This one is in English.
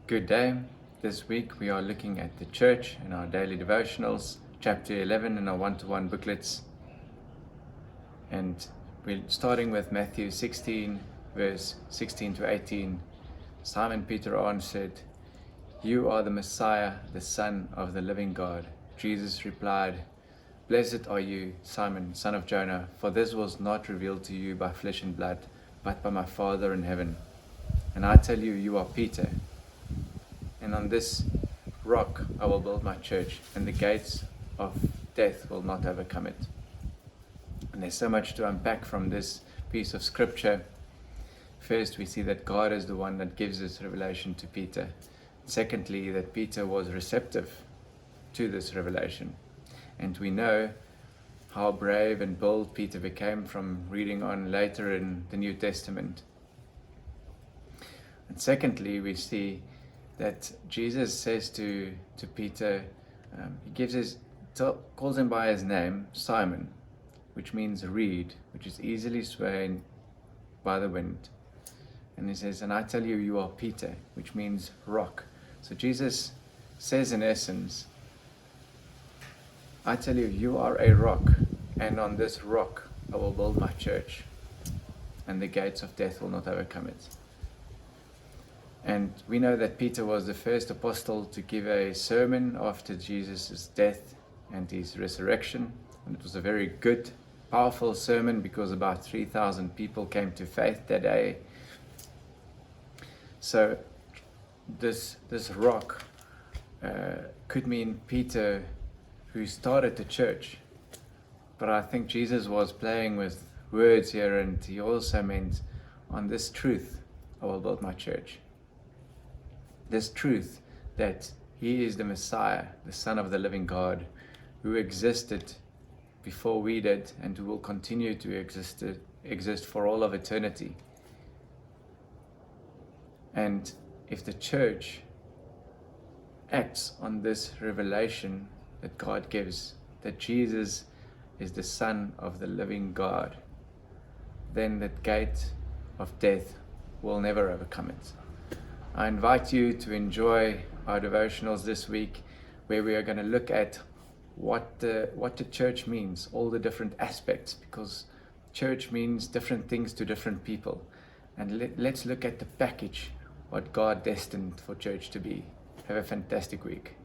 Good day. This week we are looking at the church in our daily devotionals, chapter 11 in our one-to-one booklets. And we're starting with Matthew 16, verse 16 to 18. Simon Peter answered, "You are the Messiah, the Son of the living God." Jesus replied, "Blessed are you, Simon, son of Jonah, for this was not revealed to you by flesh and blood, but by my Father in heaven. And I tell you, you are Peter. And on this rock I will build my church, and the gates of death will not overcome it." And there's so much to unpack from this piece of scripture. First, we see that God is the one that gives this revelation to Peter. Secondly, that Peter was receptive to this revelation. And we know how brave and bold Peter became from reading on later in the New Testament. And secondly, we see that Jesus says to Peter, calls him by his name, Simon, which means reed, which is easily swayed by the wind. And he says, "And I tell you, you are Peter," which means rock. So Jesus says in essence, I tell you, you are a rock, and on this rock I will build my church, and the gates of death will not overcome it. And we know that Peter was the first apostle to give a sermon after Jesus' death and his resurrection. And it was a very good, powerful sermon because about 3,000 people came to faith that day. So this rock could mean Peter, who started the church. But I think Jesus was playing with words here, and he also meant, on this truth I will build my church. This truth that he is the Messiah, the Son of the living God, who existed before we did and who will continue to exist for all of eternity. And if the church acts on this revelation that God gives, that Jesus is the Son of the living God, then the gate of death will never overcome it. I invite you to enjoy our devotionals this week, where we are going to look at what the church means, all the different aspects, because church means different things to different people. And let's look at the package, what God destined for church to be. Have a fantastic week.